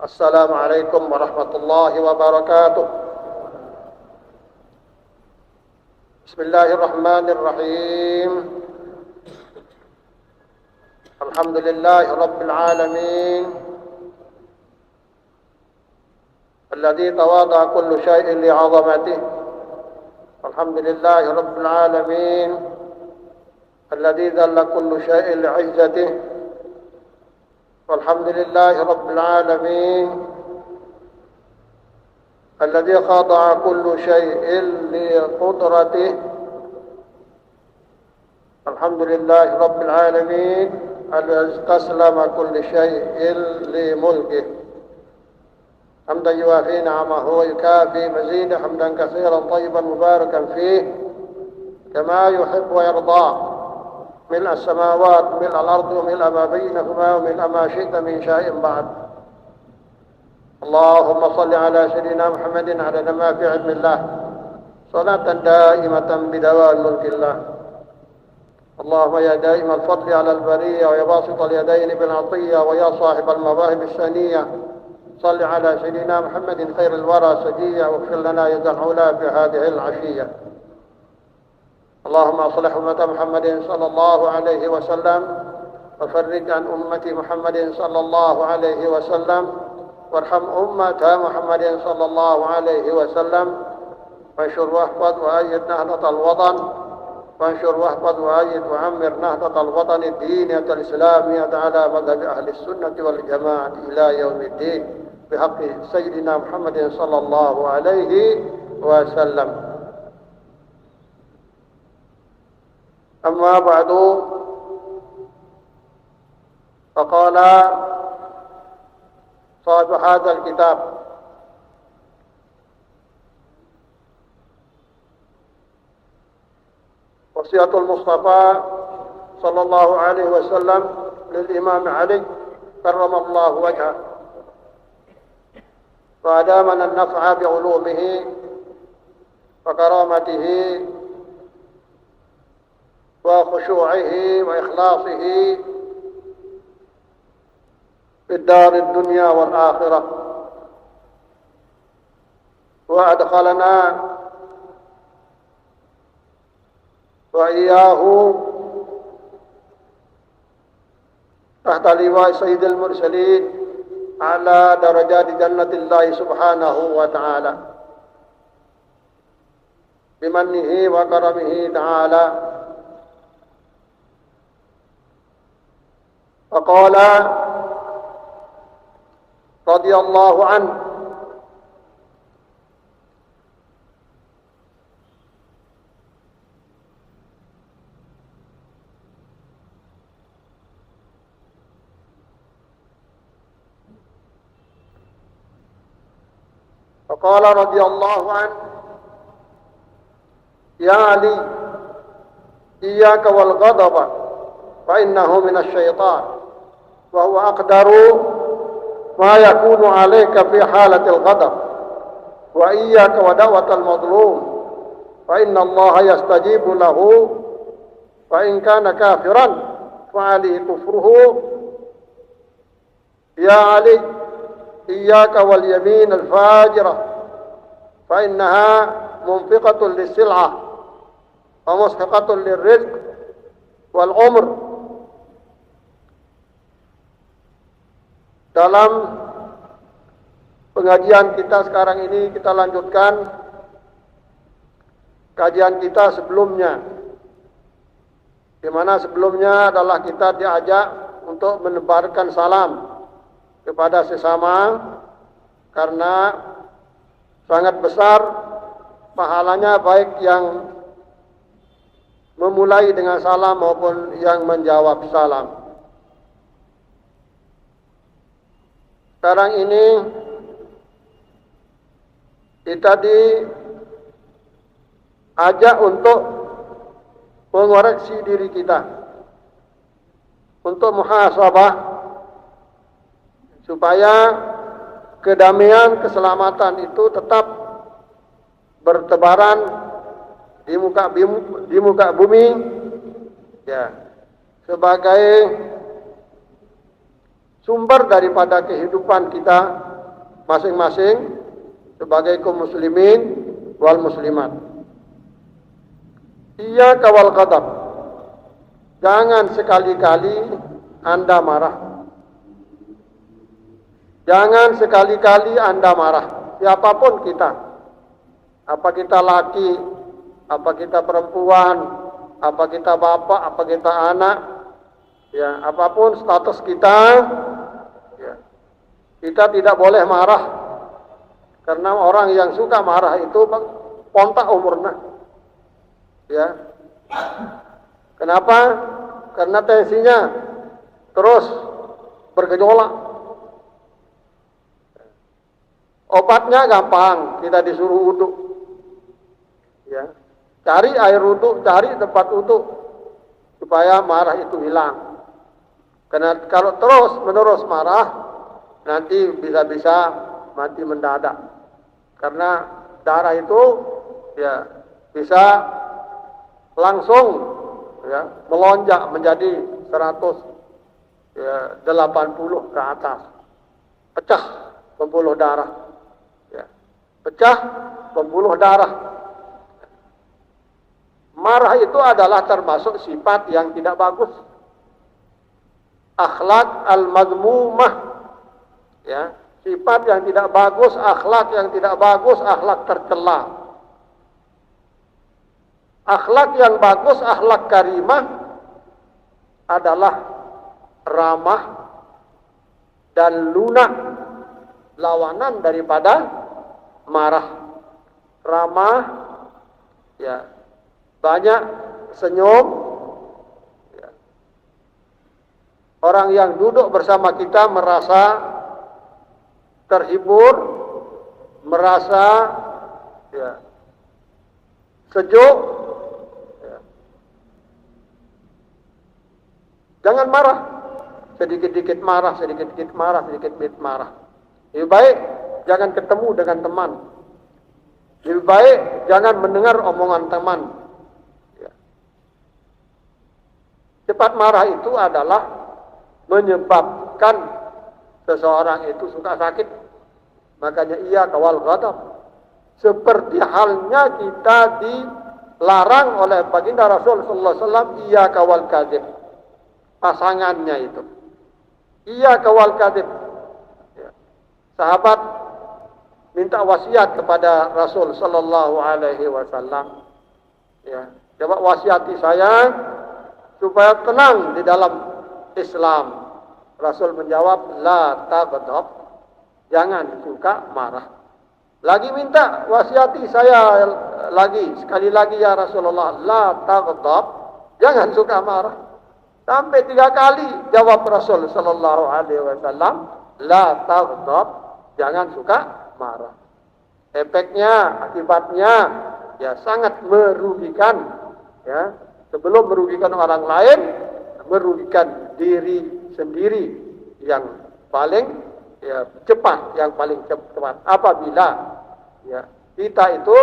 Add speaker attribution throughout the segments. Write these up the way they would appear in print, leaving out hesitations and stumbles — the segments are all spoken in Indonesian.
Speaker 1: السلام عليكم ورحمة الله وبركاته. بسم الله الرحمن الرحيم. الحمد لله رب العالمين الذي تواضع كل شيء لعظمته. الحمد لله رب العالمين الذي ذل كل شيء لعزته. والحمد لله رب العالمين الذي خضع كل شيء لقدرته. الحمد لله رب العالمين الذي استسلم كل شيء لملكه. حمدا يوافي نعمه ويكافي مزيده، حمدا كثيرا طيبا مباركا فيه كما يحب ويرضى، ملء السماوات ملء الأرض وملء ما بينهما وملء ما شئت من شيء بعد. اللهم صل على سيدنا محمد عدد ما في علم الله، صلاة دائمة بدوام ملك الله. اللهم يا دائم الفضل على البرية ويا باسط اليدين بالعطية ويا صاحب المواهب السنية، صل على سيدنا محمد خير الورى سجية، واغفر لنا يد العلا في هذه العشية. اللهم أصلح أمة محمد صلى الله عليه وسلم، وفرج عن أمة محمد صلى الله عليه وسلم، وارحم أمة محمد صلى الله عليه وسلم، وانشر واحفظ وأيد نهضة الوطن، وانشر واحفظ وأيد وعمر نهضة الوطن الدينية الإسلامية على مذهب أهل السنة والجماعة إلى يوم الدين، بحق سيدنا محمد صلى الله عليه وسلم. أما بعد، فقال صاحب هذا الكتاب: وصية المصطفى صلى الله عليه وسلم للإمام علي كرم الله وجهه، وأدامنا النفع بعلومه وكرامته وخشوعه وإخلاصه في الدار الدنيا والآخرة، وأدخلنا وإياه تحت لواء سيد المرسلين على درجات جنة الله سبحانه وتعالى بمنه وكرمه تعالى. فقال رضي الله عنه: فقال رضي الله عنه: يا علي، إياك والغضب فإنه من الشيطان، وهو أقدر ما يكون عليك في حالة الغضب، وإياك ودعوة المظلوم فإن الله يستجيب له، فإن كان كافرا فعليه كفره. يا علي، إياك واليمين الفاجرة فإنها منفقة للسلعة ومسحقة للرزق والعمر. Dalam pengajian kita sekarang ini, kita lanjutkan kajian kita sebelumnya, di mana sebelumnya adalah kita diajak untuk menebarkan salam kepada sesama, karena sangat besar pahalanya baik yang memulai dengan salam maupun yang menjawab salam. Sekarang ini kita diajak untuk mengoreksi diri kita, untuk muhasabah, supaya kedamaian, keselamatan itu tetap bertebaran di muka bumi, ya, sebagai sumber daripada kehidupan kita masing-masing sebagai kaum muslimin wal muslimat. Iyyaka wal ghadab. Jangan sekali-kali Anda marah. Jangan sekali-kali Anda marah. Siapapun kita. Apa kita laki, apa kita perempuan, apa kita bapak, apa kita anak, ya, apapun status kita, ya, kita tidak boleh marah. Karena orang yang suka marah itu pontak umurnya. Ya. Kenapa? Karena tensinya terus bergejolak. Obatnya gampang, kita disuruh wudhu. Ya. Cari air wudhu, cari tempat wudhu supaya marah itu hilang. Karena kalau terus-menerus marah, nanti bisa-bisa mati mendadak. Karena darah itu ya bisa langsung ya melonjak menjadi 180 ke atas. Pecah pembuluh darah. Ya. Pecah pembuluh darah. Marah itu adalah termasuk sifat yang tidak bagus. Akhlak al-madmumah. Ya, sifat yang tidak bagus, akhlak yang tidak bagus, akhlak tercela. Akhlak yang bagus, akhlak karimah adalah ramah dan lunak, lawanan daripada marah. Ramah, ya, banyak senyum. Ya. Orang yang duduk bersama kita merasa terhibur, merasa ya, sejuk. Ya. Jangan marah, sedikit-sedikit marah, sedikit-sedikit marah, sedikit-sedikit marah. Lebih baik jangan ketemu dengan teman. Lebih baik jangan mendengar omongan teman. Ya. Cepat marah itu adalah menyebabkan seseorang itu suka sakit. Makanya ia kawal ghadab. Seperti halnya kita dilarang oleh baginda Rasul sallallahu alaihi wasallam ia kawal kadzib. Pasangannya itu. Ia kawal kadzib. Ya. Sahabat minta wasiat kepada Rasul sallallahu alaihi wasallam. Ya, coba wasiati saya supaya tenang di dalam Islam. Rasul menjawab, la taghdab, jangan suka marah. Lagi minta wasiati saya lagi, sekali lagi ya Rasulullah, la taghdab, jangan suka marah. Sampai 3 kali jawab Rasul sallallahu alaihi wasallam, la taghdab, jangan suka marah. Efeknya, akibatnya ya sangat merugikan, ya. Sebelum merugikan orang lain, merugikan diri sendiri yang paling ya cepat, yang paling cepat apabila ya kita itu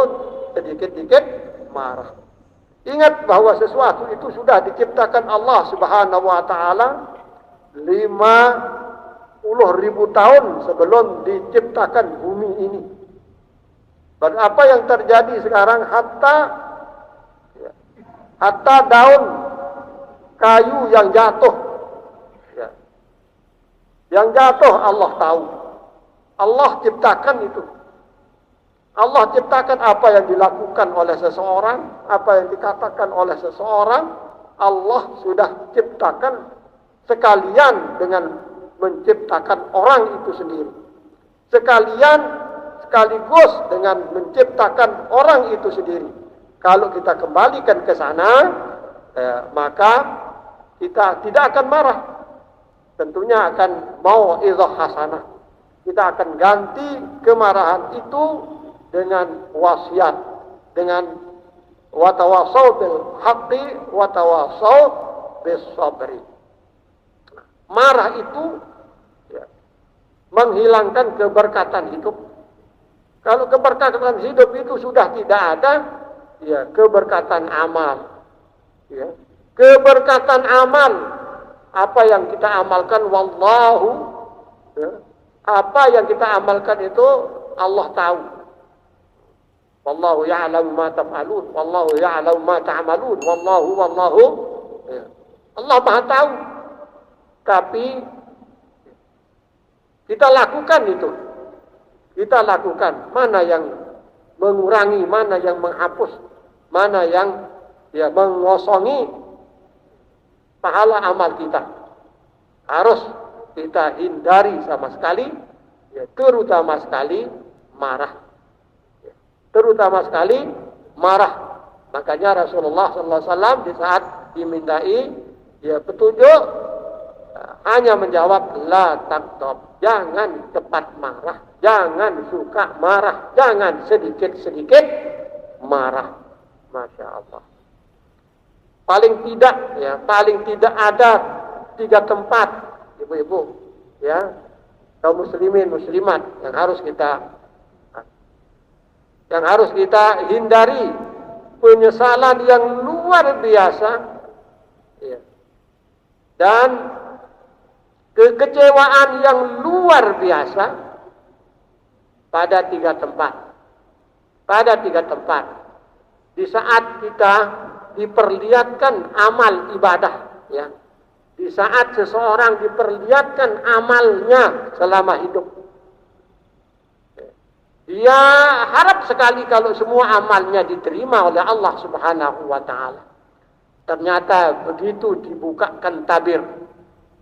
Speaker 1: sedikit-sedikit marah. Ingat bahwa sesuatu itu sudah diciptakan Allah Subhanahu wa taala 50.000 tahun sebelum diciptakan bumi ini. Dan apa yang terjadi sekarang hatta daun kayu yang jatuh, ya, yang jatuh Allah tahu. Allah ciptakan itu. Allah ciptakan apa yang dilakukan oleh seseorang, apa yang dikatakan oleh seseorang. Allah sudah ciptakan sekalian dengan menciptakan orang itu sendiri. Sekaligus dengan menciptakan orang itu sendiri. Kalau kita kembalikan ke sana, maka kita tidak akan marah. Tentunya akan mau'izah hasanah. Kita akan ganti kemarahan itu dengan wasiat, dengan watawasau bil haqqi watawasau bis sabri. Marah itu ya, menghilangkan keberkatan hidup. Kalau keberkatan hidup itu sudah tidak ada, ya keberkatan amal. Ya. Keberkatan amal, apa yang kita amalkan, wallahu ya,
Speaker 2: Apa yang kita amalkan itu Allah tahu. Wallahu ya'lamu ma taf'alun, wallahu ya'lamu ma ta'malun, wallahu ya. Allah Maha tahu. Tapi kita lakukan itu. Kita lakukan mana yang mengurangi, mana yang menghapus, mana yang mengosongi pahala amal kita. Harus kita hindari sama sekali, terutama sekali marah. Terutama sekali marah. Makanya Rasulullah SAW di saat dimintai petunjuk hanya menjawab la taqtab, jangan cepat marah, jangan suka marah, jangan sedikit-sedikit marah. Masya Allah. Paling tidak ada 3 tempat, ibu-ibu, kaum muslimin muslimat yang harus kita hindari penyesalan yang luar biasa, dan kekecewaan yang luar biasa pada 3 tempat. Pada 3 tempat. Di saat kita diperlihatkan amal ibadah, di saat seseorang diperlihatkan amalnya selama hidup, dia harap sekali kalau semua amalnya diterima oleh Allah Subhanahu wa ta'ala. Ternyata begitu dibukakan tabir,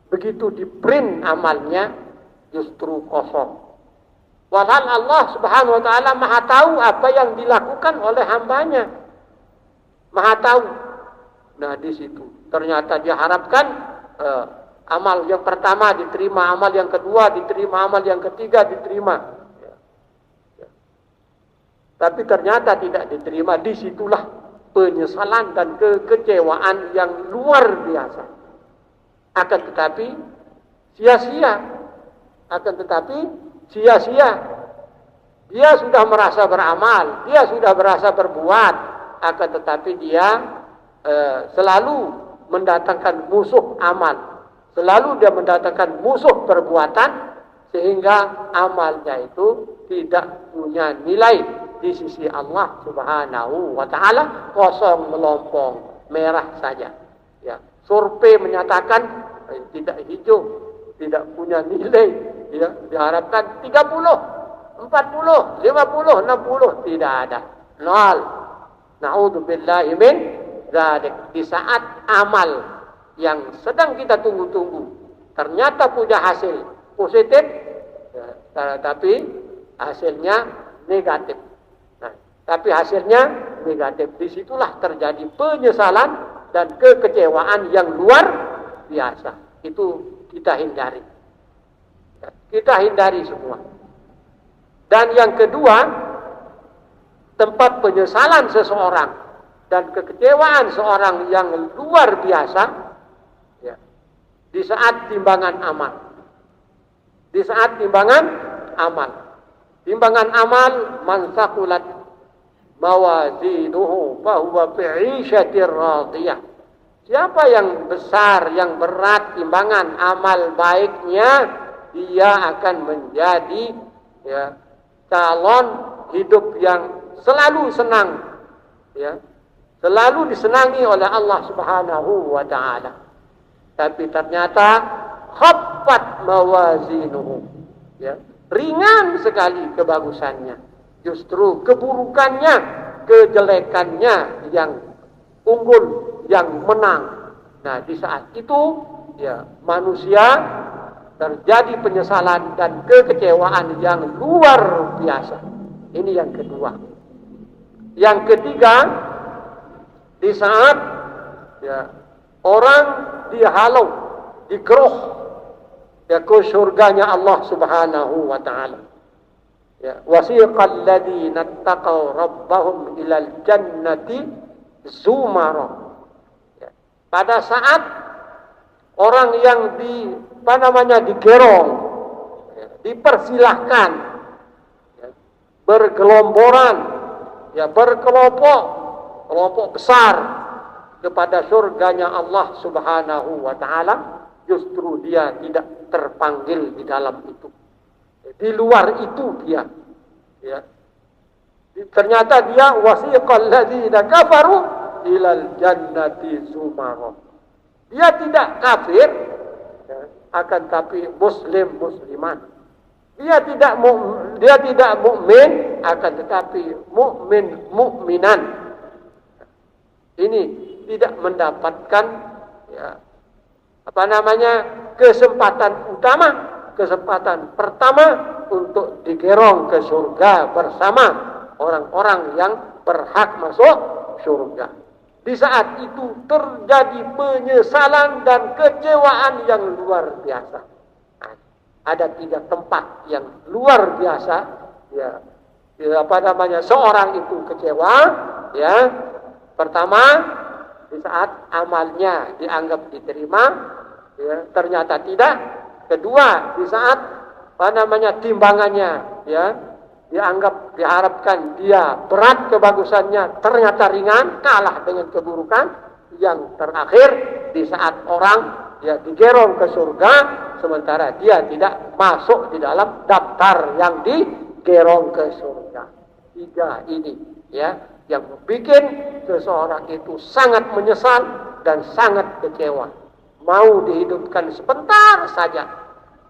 Speaker 2: begitu diprint amalnya, justru kosong. Walhal Allah Subhanahu wa ta'ala Maha tahu apa yang dilakukan oleh hambanya. Maha tahu. Nah, di situ ternyata dia harapkan amal yang pertama diterima, amal yang kedua diterima, amal yang ketiga diterima. Tapi ternyata tidak diterima. Disitulah penyesalan dan kekecewaan yang luar biasa. Akan tetapi sia-sia. Dia sudah merasa beramal, dia sudah merasa berbuat, akan tetapi dia selalu mendatangkan musuh amal, selalu dia mendatangkan musuh perbuatan, sehingga amalnya itu tidak punya nilai di sisi Allah Subhanahu wa ta'ala, kosong melompong, merah saja. Survei menyatakan tidak hijau, tidak punya nilai. Diharapkan 30, 40, 50, 60, tidak ada. 0. Na'udzubillahi min dzalik. Di saat amal yang sedang kita tunggu-tunggu ternyata punya hasil positif, tapi hasilnya negatif. Tapi hasilnya negatif. Disitulah terjadi penyesalan dan kekecewaan yang luar biasa. Itu kita hindari. Kita hindari semua. Dan yang kedua, tempat penyesalan seseorang dan kekecewaan seorang yang luar biasa, di saat timbangan amal. Di saat timbangan amal. Timbangan amal, man saqulat mawazinuhu fahuwa fi 'ishatir radiyah. Siapa yang besar, yang berat timbangan amal baiknya, dia akan menjadi calon hidup yang selalu senang, selalu disenangi oleh Allah Subhanahu wa ta'ala. Tapi ternyata khaffat mawazinuhu, ringan sekali kebagusannya, justru keburukannya, kejelekannya yang unggul, yang menang. Nah, di saat itu manusia terjadi penyesalan dan kekecewaan yang luar biasa. Ini yang kedua. Yang ketiga, di saat orang dihalau, dikeroh ke surganya Allah Subhanahu wa ta'ala. Wasiqal ladzina taqaw rabbahum ilal jannati zumara. Pada saat orang yang digerong, dipersilahkan, bergelomboran, berkelompok besar kepada surganya Allah Subhanahu wa ta'ala, justru dia tidak terpanggil di dalam itu. di luar itu dia. Ya. Ternyata dia wasiqal ladzina kafaru ilal jannati zumara. Dia tidak kafir, ya, akan tapi musliman. Dia tidak mukmin, akan tetapi mukminan. Ini tidak mendapatkan, ya, kesempatan pertama untuk digerong ke surga bersama orang-orang yang berhak masuk surga. Di saat itu terjadi penyesalan dan kecewaan yang luar biasa. Ada 3 tempat yang luar biasa, ya, seorang itu kecewa, ya. Pertama, di saat amalnya dianggap diterima, ya, ternyata tidak. Kedua, di saat timbangannya, ya, diharapkan dia berat kebagusannya, ternyata ringan, kalah dengan keburukan. Yang terakhir, di saat orang, ya, digerong ke surga, sementara dia tidak masuk di dalam daftar yang digerong ke surga. 3 ini, ya, yang membuat seseorang itu sangat menyesal dan sangat kecewa. Mau dihidupkan sebentar saja,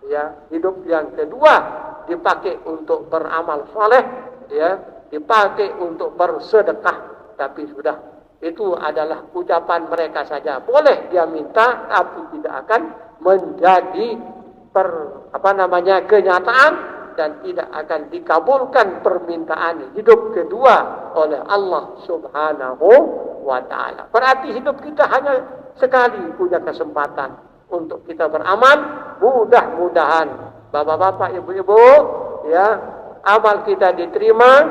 Speaker 2: ya, hidup yang kedua dipakai untuk beramal soleh, ya, dipakai untuk bersedekah, tapi sudah itu adalah ucapan mereka saja. Boleh dia minta, tapi tidak akan menjadi kenyataan dan tidak akan dikabulkan permintaan hidup kedua oleh Allah Subhanahu wa ta'ala. Berarti hidup kita hanya sekali punya kesempatan untuk kita beramal. Mudah-mudahan Bapak-bapak, Ibu-ibu, ya, amal kita diterima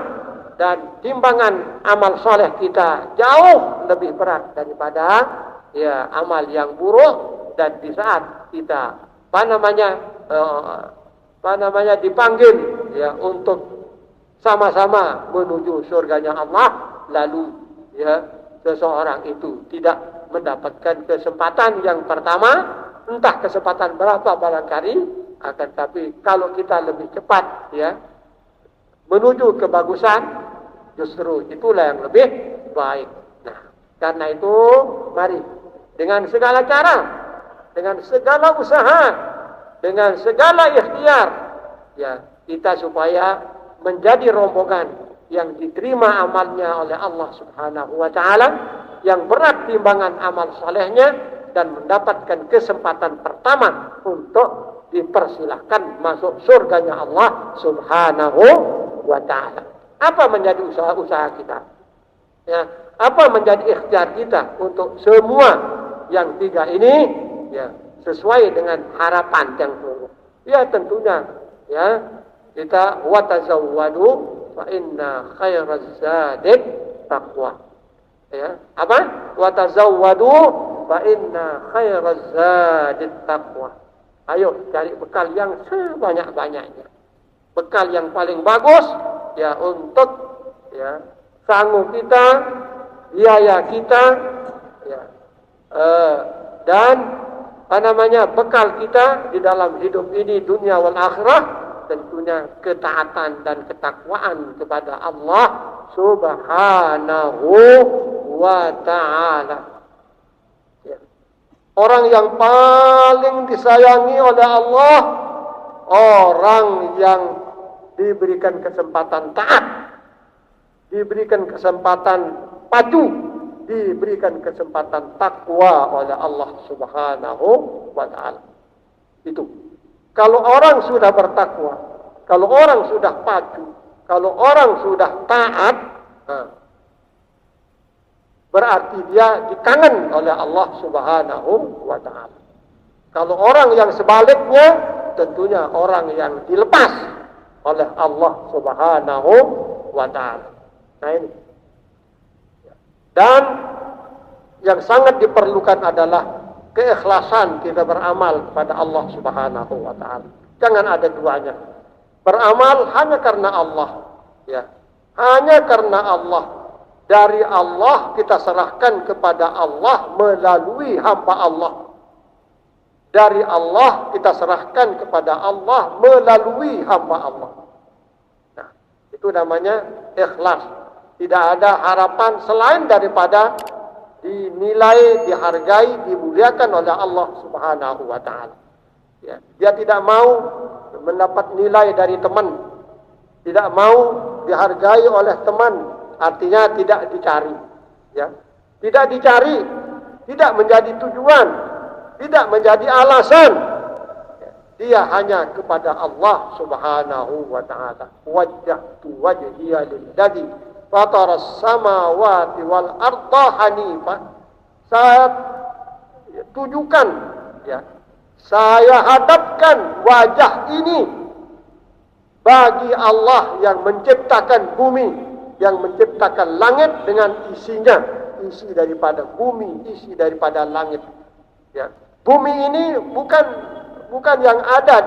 Speaker 2: dan timbangan amal soleh kita jauh lebih berat daripada, ya, amal yang buruk. Dan di saat kita dipanggil, ya, untuk sama-sama menuju surganya Allah, lalu, ya, seseorang itu tidak mendapatkan kesempatan yang pertama, entah kesempatan berapa barangkali, akan tapi kalau kita lebih cepat, ya, menuju kebagusan, justru itulah yang lebih baik. Nah, karena itu mari dengan segala cara, dengan segala usaha, dengan segala ikhtiar, ya, kita supaya menjadi rombongan yang diterima amalnya oleh Allah Subhanahu wa ta'ala, yang berat timbangan amal salehnya, dan mendapatkan kesempatan pertama untuk dipersilahkan masuk surganya Allah Subhanahu wa ta'ala. Apa menjadi usaha-usaha kita? Ya, apa menjadi ikhtiar kita untuk semua yang 3 ini, ya, sesuai dengan harapan yang sungguh. Ya, tentunya, ya, kita watazawwadu fa inna khairaz zadi taqwa. Ya, apa? Watazawwadu fa inna khairaz zadi taqwa. Ayo cari bekal yang sebanyak-banyaknya. Bekal yang paling bagus, ya, untuk, ya, sanggup kita, biaya kita, ya, dan bekal kita di dalam hidup ini dunia wal akhirah, tentunya ketaatan dan ketakwaan kepada Allah Subhanahu wa ta'ala. Orang yang paling disayangi oleh Allah, orang yang diberikan kesempatan taat, diberikan kesempatan patuh, diberikan kesempatan takwa oleh Allah Subhanahu wa ta'ala. Itu. Kalau orang sudah bertakwa, kalau orang sudah patuh, kalau orang sudah taat, berarti dia dikangen oleh Allah Subhanahu wa ta'ala. Kalau orang yang sebaliknya, tentunya orang yang dilepas oleh Allah Subhanahu wa ta'ala. Nah, ini. Dan yang sangat diperlukan adalah keikhlasan kita beramal kepada Allah Subhanahu wa ta'ala. Jangan ada duanya. Beramal hanya karena Allah, ya. Hanya karena Allah. Dari Allah kita serahkan kepada Allah melalui hamba Allah. dari Allah, kita serahkan kepada Allah melalui hamba Allah. Nah, itu namanya ikhlas. Tidak ada harapan selain daripada dinilai, dihargai, dimuliakan oleh Allah Subhanahu wa taala. Ya, dia tidak mau mendapat nilai dari teman, tidak mau dihargai oleh teman, artinya tidak dicari, ya. Tidak dicari, tidak menjadi tujuan, tidak menjadi alasan. Dia hanya kepada Allah Subhanahu wa taala. Wajjahtu wajhiya lilladzi fataras samawati wal arda hanifan. Saya tujukan, ya. Saya hadapkan wajah ini bagi Allah yang menciptakan bumi, yang menciptakan langit dengan isinya, isi daripada bumi, isi daripada langit. Ya. Bumi ini bukan yang ada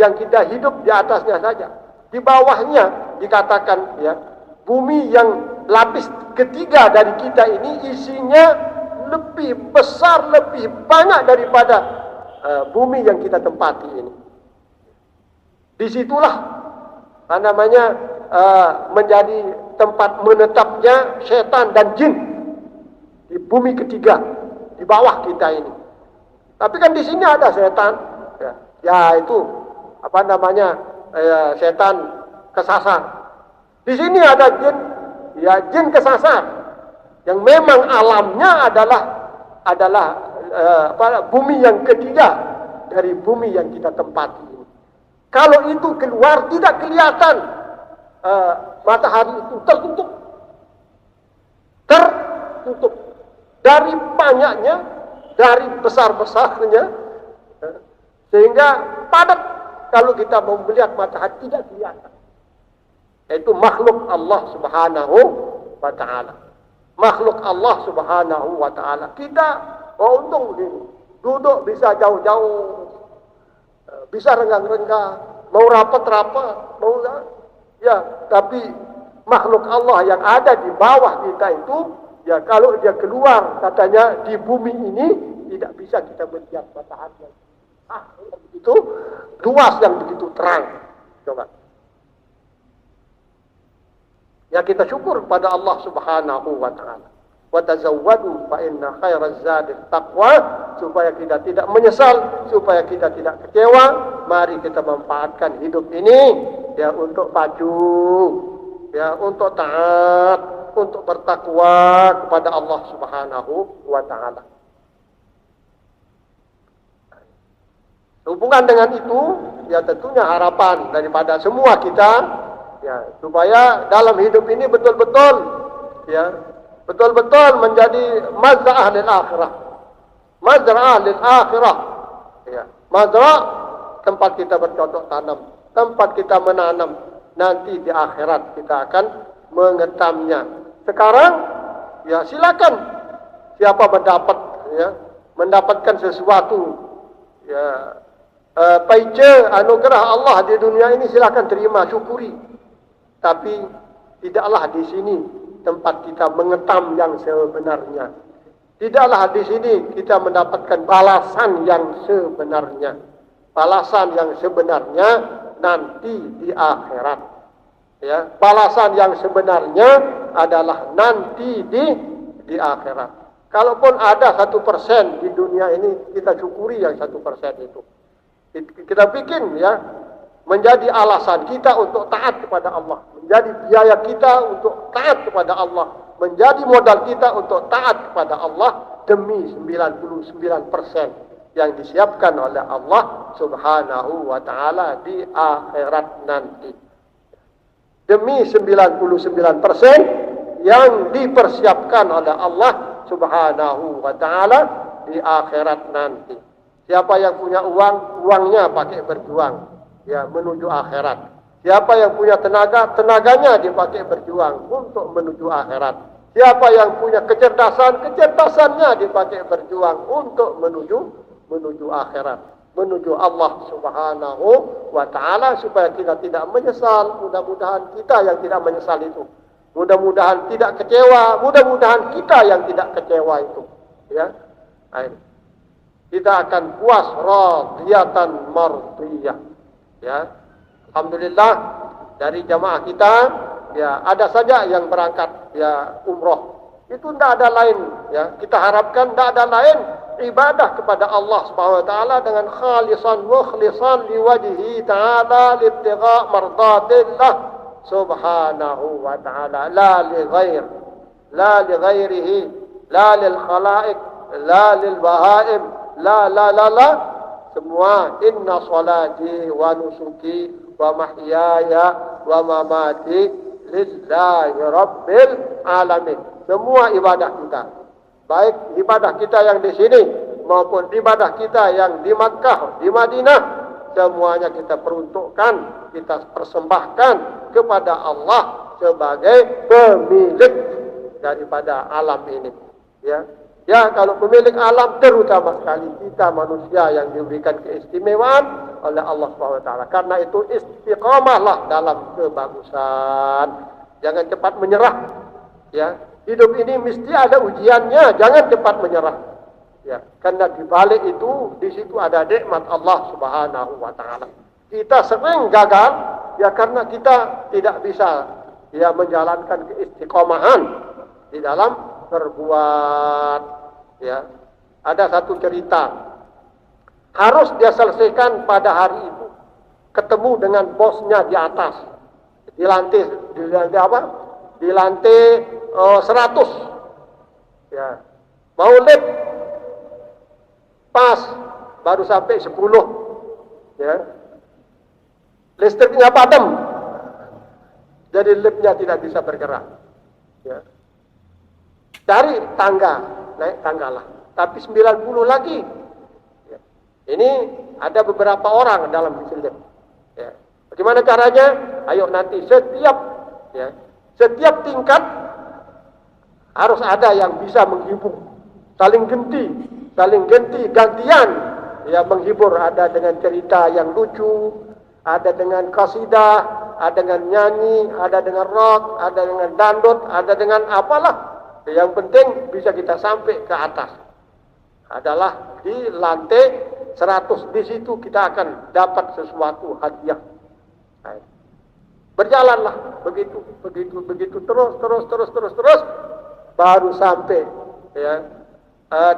Speaker 2: yang kita hidup di atasnya saja. Di bawahnya dikatakan, ya, bumi yang lapis ketiga dari kita ini isinya lebih besar, lebih banyak daripada bumi yang kita tempati ini. Disitulah namanya menjadi tempat menetapnya setan dan jin di bumi ketiga, di bawah kita ini. Tapi kan di sini ada setan, ya itu apa namanya setan kesasar. Di sini ada jin, ya jin kesasar, yang memang alamnya adalah bumi yang ketiga dari bumi yang kita tempati ini. Kalau itu keluar tidak kelihatan, matahari itu tertutup dari banyaknya, dari besar-besarnya, sehingga padat. Kalau kita mau melihat matahari tidak kelihatan. Itu makhluk Allah Subhanahu wa taala. Makhluk Allah Subhanahu wa taala. Kita untung begini, duduk bisa jauh-jauh, bisa renggang-renggang, mau rapat-rapat, mau ya, tapi makhluk Allah yang ada di bawah kita itu, ya kalau dia keluar katanya di bumi ini tidak bisa kita melihat matahari. Itu luas yang begitu terang. Coba. Ya kita syukur kepada Allah Subhanahu wa taala. Wa tazawwadu fa inna khairaz zadi taqwa, supaya kita tidak menyesal, supaya kita tidak kecewa. Mari kita manfaatkan hidup ini ya untuk maju, ya untuk taat, untuk bertakwa kepada Allah Subhanahu wa taala. Hubungan dengan itu, ya tentunya harapan daripada semua kita, ya supaya dalam hidup ini betul-betul, ya betul-betul menjadi mazra'ah lil akhirah, mazra'ah lil akhirah, ya mazra' tempat kita bercocok tanam, tempat kita menanam, nanti di akhirat kita akan mengetamnya. Sekarang, ya silakan siapa mendapatkan sesuatu, ya paice anugerah Allah di dunia ini, silakan terima, syukuri. Tapi tidaklah di sini tempat kita mengetam yang sebenarnya. Tidaklah di sini kita mendapatkan balasan yang sebenarnya. Balasan yang sebenarnya nanti di akhirat. Ya, balasan yang sebenarnya adalah nanti di akhirat. Kalaupun ada 1% di dunia ini, kita syukuri yang 1% itu. Kita bikin, ya, menjadi alasan kita untuk taat kepada Allah, menjadi biaya kita untuk taat kepada Allah, menjadi modal kita untuk taat kepada Allah demi 99% yang disiapkan oleh Allah Subhanahu wa taala di akhirat nanti. Demi 99% yang dipersiapkan oleh Allah Subhanahu wa taala di akhirat nanti. Siapa yang punya uang, uangnya pakai berjuang, ya, menuju akhirat. Siapa yang punya tenaga, tenaganya dipakai berjuang untuk menuju akhirat. Siapa yang punya kecerdasan, kecerdasannya dipakai berjuang untuk menuju akhirat, menuju Allah Subhanahu wa taala, supaya kita tidak menyesal. Mudah-mudahan kita yang tidak menyesal itu. Mudah-mudahan tidak kecewa, mudah-mudahan kita yang tidak kecewa itu, ya. kita akan puas radiyatan mardiyah. Ya. Alhamdulillah dari jamaah kita ya ada saja yang berangkat ya umroh. Itu tidak ada lain ya. Kita harapkan tidak ada lain ibadah kepada Allah Subhanahu wa taala dengan khalisan mukhlisan liwajhi ta'ala libtigha mardatillah subhanahu wa ta'ala la li ghair la li ghairihi la lil khalaiq la lil bahaim la semua inna salati wa nusuki wa mahyaya wa mamati lillahi rabbil alamin. Semua ibadah kita, baik ibadah kita yang di sini maupun ibadah kita yang di Makkah, di Madinah, semuanya kita peruntukkan, kita persembahkan kepada Allah sebagai pemilik daripada alam ini. Ya, kalau pemilik alam terutama sekali kita manusia yang diberikan keistimewaan oleh Allah SWT. Karena itu istiqamahlah dalam kebagusan. Jangan cepat menyerah. Ya, hidup ini mesti ada ujiannya. Jangan cepat menyerah. Ya, karena di balik itu di situ ada nikmat Allah Subhanahu wa taala. Kita sering gagal ya karena kita tidak bisa ya menjalankan keistiqomahan di dalam berbuat. Ya, ada satu cerita harus dia selesaikan pada hari itu. Ketemu dengan bosnya di atas di lantai apa? Di lantai 100. Ya, mau lift pas baru sampai 10. Ya, listriknya padam, jadi liftnya tidak bisa bergerak. Ya, cari tangga. Naik tangga lah. Tapi 90 lagi. Ya. Ini ada beberapa orang dalam lift. Ya. Bagaimana caranya? Ayo nanti setiap tingkat harus ada yang bisa menghibur. Saling genti, gantian. Ya, menghibur, ada dengan cerita yang lucu, ada dengan qasidah, ada dengan nyanyi, ada dengan rock, ada dengan dangdut, ada dengan apalah. Yang penting bisa kita sampai ke atas. Adalah di lantai 100. Di situ kita akan dapat sesuatu hadiah. Berjalanlah begitu terus baru sampai ya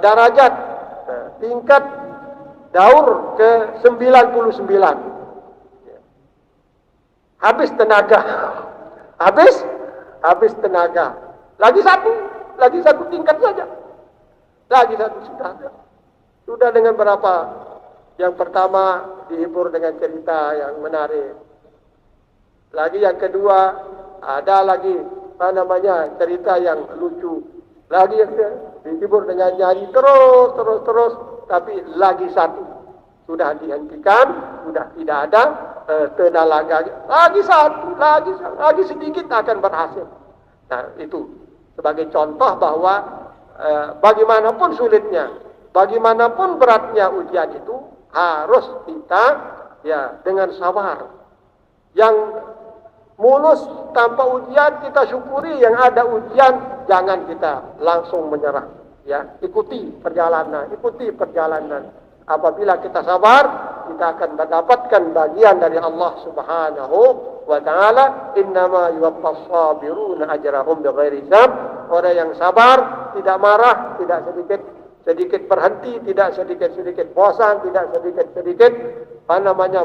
Speaker 2: darajat tingkat daur ke 99. Habis tenaga. Habis tenaga. Lagi satu tingkat saja. Lagi satu sudah dengan berapa? Yang pertama dihibur dengan cerita yang menarik. Lagi yang kedua ada lagi cerita yang lucu. Lagi yang dihibur dengan nyanyi terus. Tapi lagi satu sudah dihentikan, sudah tidak ada tenaga. Lagi sedikit akan berhasil. Nah, itu sebagai contoh bahwa bagaimanapun sulitnya, bagaimanapun beratnya ujian itu harus kita ya dengan sabar. Yang mulus tanpa ujian kita syukuri, yang ada ujian jangan kita langsung menyerah. Ya, ikuti perjalanan. Apabila kita sabar, kita akan mendapatkan bagian dari Allah Subhanahu wa ta'ala. Innama yuwaffas sabiruna ajrahum bighairi hisab. Orang yang sabar, tidak marah, tidak sedikit berhenti, tidak sedikit bosan, tidak sedikit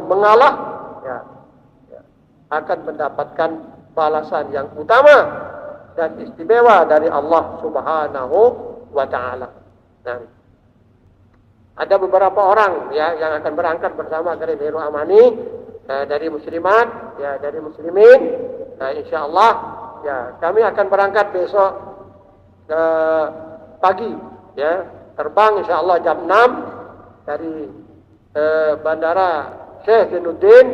Speaker 2: mengalah, ya, akan mendapatkan balasan yang utama dan istimewa dari Allah Subhanahu wa ta'ala. Nah, ada beberapa orang ya yang akan berangkat bersama Karim Heru Amani dari muslimat, ya dari muslimin. Insyaallah ya kami akan berangkat besok pagi ya, terbang insyaallah jam 6 dari Bandara Syekh Zainuddin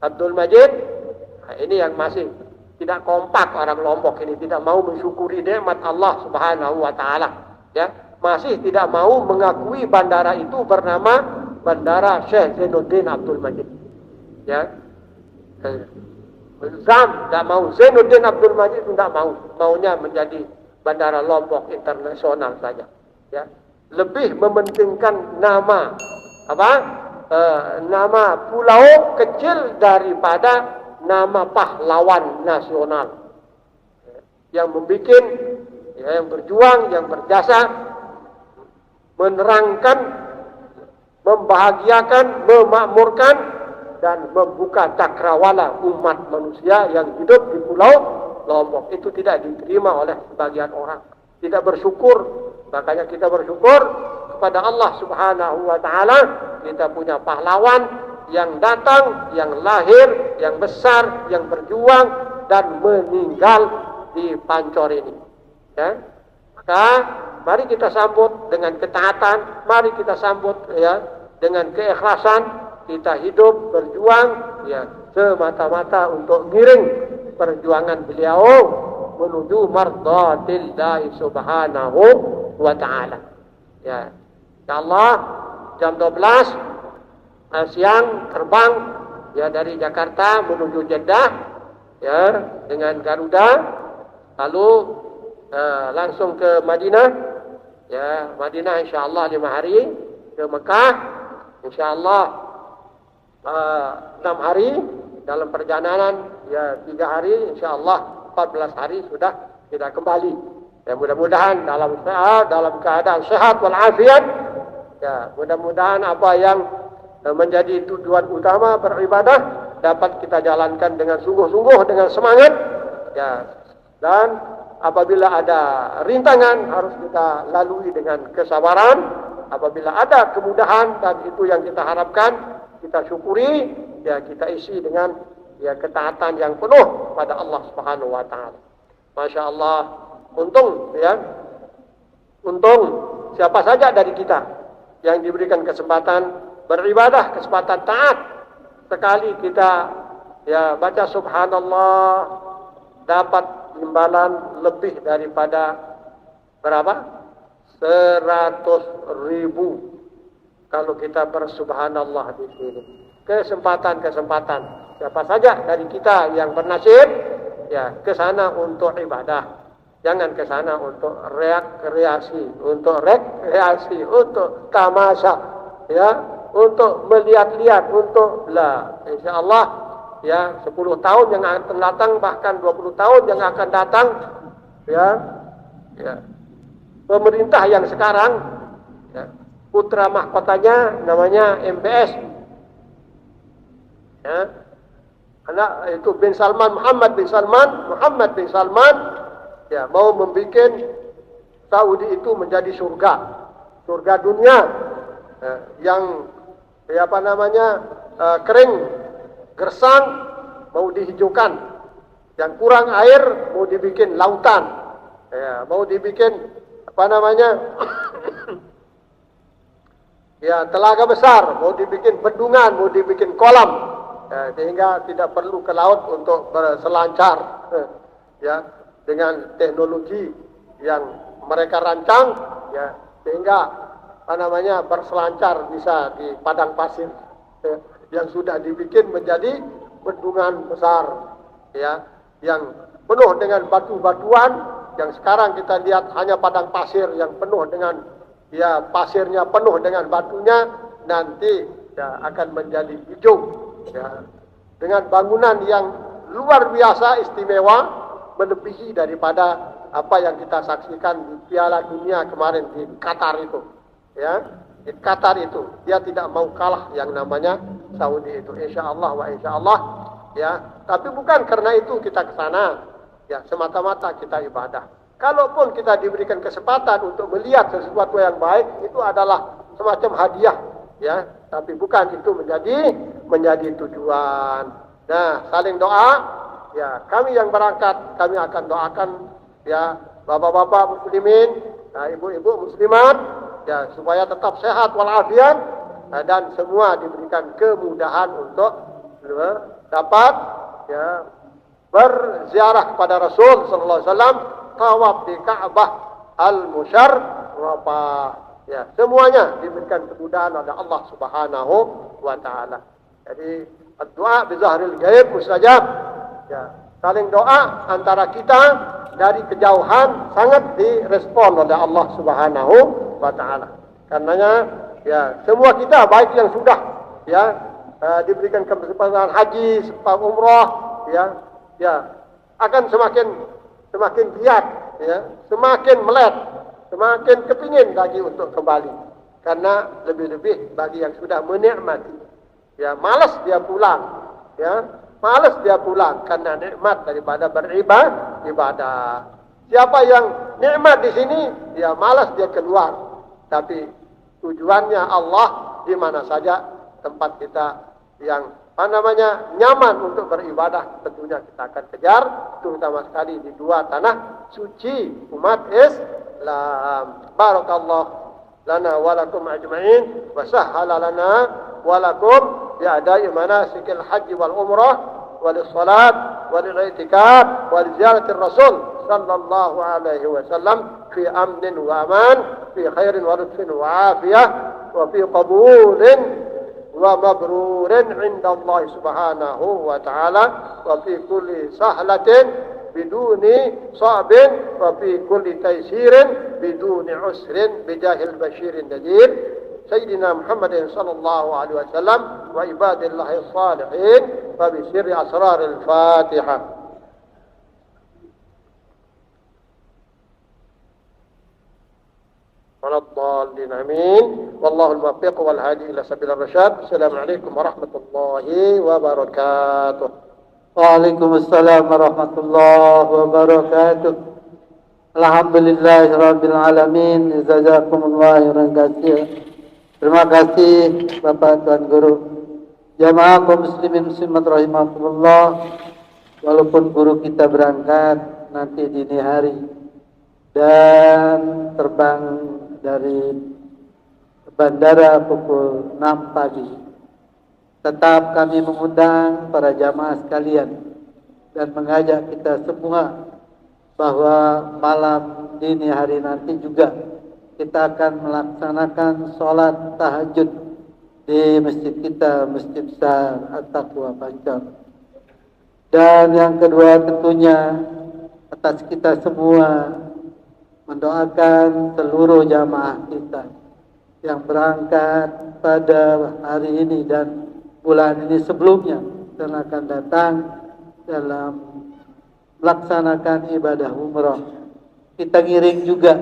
Speaker 2: Abdul Majid. Nah, ini yang masih tidak kompak orang Lombok ini, tidak mau mensyukuri nikmat Allah Subhanahu wa taala, ya. Masih tidak mau mengakui bandara itu bernama Bandara Syekh Zainuddin Abdul Majid. Ya. Tidak mau, Zainuddin Abdul Majid tidak mau. Maunya menjadi Bandara Lombok Internasional saja. Ya. lebih mementingkan nama nama pulau kecil daripada nama pahlawan nasional yang membuat, yang berjuang, yang berjasa, menerangkan, membahagiakan, memakmurkan, dan membuka cakrawala umat manusia yang hidup di Pulau Lombok. Itu tidak diterima oleh sebagian orang. Tidak bersyukur. Makanya kita bersyukur kepada Allah Subhanahu wa Ta'ala. Kita punya pahlawan yang datang, yang lahir, yang besar, yang berjuang dan meninggal di Pancor ini. Ya. Maka mari kita sambut dengan ketaatan, mari kita sambut ya dengan keikhlasan, kita hidup berjuang ya semata-mata untuk ngiring perjuangan beliau menuju mardhatillahi subhanahu wa ta'ala. Ya. Insyaallah jam 12 siang terbang ya dari Jakarta menuju Jeddah ya dengan Garuda. Lalu langsung ke Madinah, ya Madinah insyaAllah 5 hari, ke Mekah insyaAllah 6 hari, dalam perjalanan ya 3 hari, insyaAllah 14 hari sudah kita kembali. Ya mudah-mudahan dalam keadaan sehat walafiat, ya mudah-mudahan apa yang menjadi tujuan utama beribadah dapat kita jalankan dengan sungguh-sungguh, dengan semangat, ya. Dan apabila ada rintangan harus kita lalui dengan kesabaran. Apabila ada kemudahan dan itu yang kita harapkan, kita syukuri, ya kita isi dengan ya ketaatan yang penuh pada Allah Subhanahu wa Ta'ala. Masya Allah, untung siapa saja dari kita yang diberikan kesempatan beribadah, kesempatan taat, sekali kita ya baca subhanallah dapat imbalan lebih daripada berapa? 100.000 kalau kita bersubhanallah di sini. Kesempatan-kesempatan siapa saja dari kita yang bernasib ya ke sana untuk ibadah. Jangan ke sana untuk rekreasi, untuk tamasya, ya, untuk melihat-lihat, untuk insyaallah ya 10 tahun yang akan datang, bahkan 20 tahun yang akan datang, ya pemerintah yang sekarang ya, putra mahkotanya namanya MBS, ya anak itu Muhammad bin Salman ya mau membuat Saudi itu menjadi surga dunia ya, yang kering gersang mau dihijaukan, yang kurang air mau dibikin lautan, ya, mau dibikin ya telaga besar, mau dibikin bendungan, mau dibikin kolam, ya, sehingga tidak perlu ke laut untuk berselancar, ya, dengan teknologi yang mereka rancang, ya, sehingga berselancar bisa di padang pasir, ya, yang sudah dibikin menjadi bendungan besar, ya, yang penuh dengan batu-batuan, yang sekarang kita lihat hanya padang pasir yang penuh dengan ya pasirnya penuh dengan batunya, nanti ya akan menjadi hijau, ya, dengan bangunan yang luar biasa istimewa, melebihi daripada apa yang kita saksikan di Piala Dunia kemarin di Qatar itu, ya. Di Qatar itu dia tidak mau kalah yang namanya Saudi itu, insyaallah wa insyaallah, ya. Tapi bukan karena itu kita ke sana, ya, semata-mata kita ibadah. Kalaupun kita diberikan kesempatan untuk melihat sesuatu yang baik, itu adalah semacam hadiah, ya. Tapi bukan itu menjadi tujuan. Nah, saling doa, ya. Kami yang berangkat, kami akan doakan, ya, bapak-bapak muslimin, ibu-ibu muslimat, ya, supaya tetap sehat walafiat, dan semua diberikan kemudahan untuk dapat, ya, berziarah kepada Rasul sallallahu alaihi wasallam, tawaf di Ka'bah al-Musyarrafah, ya, semuanya diberikan kemudahan oleh Allah Subhanahu wa Ta'ala. Jadi doa bi zahril ghaib mustajab, ya, saling doa antara kita dari kejauhan sangat direspon oleh Allah Subhanahu wa Ta'ala.
Speaker 1: Karenanya ya semua kita baik yang sudah ya diberikan kesempatan haji, sempat umrah ya akan semakin giat ya, semakin melek, semakin kepingin lagi untuk kembali. Karena lebih-lebih bagi yang sudah menikmati ya malas dia pulang ya, malas dia pulang karena nikmat daripada beribadah. Siapa yang nikmat di sini dia malas dia keluar, tapi tujuannya Allah di mana saja tempat kita yang nyaman untuk beribadah, tentunya kita akan kejar, terutama sekali di dua tanah suci umat Islam. Barakallah lana wa lakum ajma'in wa sahhala lana wa lakum bi ada'i manasikil haji wal umrah wal salat wal i'tikaf wal ziyaratir rasul sallallahu alaihi wasallam fi amnin wa aman fi khairin wa lutfin wa afiyah wa fi qabulin wa mabrurin 'inda Allah subhanahu wa ta'ala wa fi kulli sahlatin biduni sa'bin wa fi kulli taysirin biduni usrin bijahil basyirin nadir sayyidina Muhammadin sallallahu alaihi wasallam wa ibadillahi salihin wa bi sirri asraril Fatihah. ولا الضالين آمين والله الموفق والهادي إلى سبيل الرشاد. السلام عليكم ورحمة الله وبركاته.
Speaker 3: Waalaikumsalam warahmatullahi wabarakatuh. Alhamdulillahirabbil alamin. Jazakumullahu khairan katsir. Terima kasih Bapak Tuan Guru. Jamaah kaum muslimin muslimat rahimakumullah. Walaupun guru kita berangkat nanti dini hari dan terbang dari bandara pukul 6 pagi, tetap kami mengundang para jamaah sekalian dan mengajak kita semua bahwa malam dini hari nanti juga kita akan melaksanakan sholat tahajud di masjid kita, Masjid Besar At-Taqwa Pancor. Dan yang kedua tentunya atas kita semua mendoakan seluruh jamaah kita yang berangkat pada hari ini dan bulan ini sebelumnya dan akan datang dalam melaksanakan ibadah umrah. Kita ngiring juga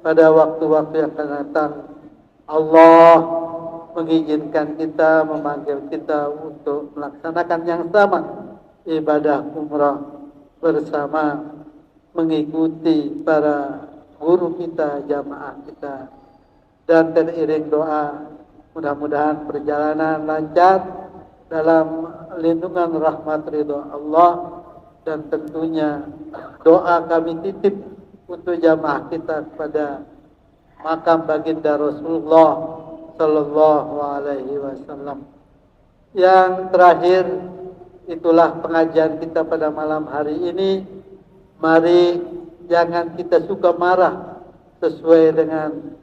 Speaker 3: pada waktu-waktu yang akan datang. Allah mengizinkan kita, memanggil kita untuk melaksanakan yang sama, ibadah umrah bersama, mengikuti para guru kita, jamaah kita, dan teriring doa mudah-mudahan perjalanan lancar dalam lindungan rahmat ridha Allah. Dan tentunya doa kami titip untuk jamaah kita kepada makam baginda Rasulullah sallallahu alaihi wasallam. Yang terakhir, itulah pengajian kita pada malam hari ini. Mari jangan kita suka marah, sesuai dengan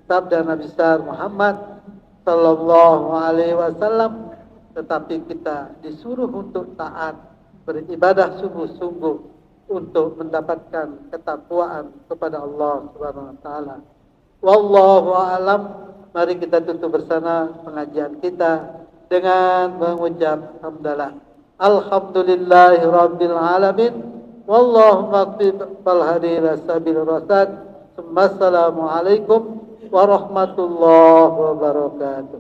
Speaker 3: sabda Nabi besar Muhammad sallallahu alaihi wasallam, tetapi kita disuruh untuk taat, beribadah sungguh-sungguh untuk mendapatkan ketakwaan kepada Allah Subhanahu wa taala. Wallahu a'lam. Mari kita tutup bersama pengajian kita dengan mengucap hamdalah. Alhamdulillahirabbil alamin. Wallahu muwaffiq fal hadi ila sabil rasyad. Assalamualaikum warahmatullahi wabarakatuh.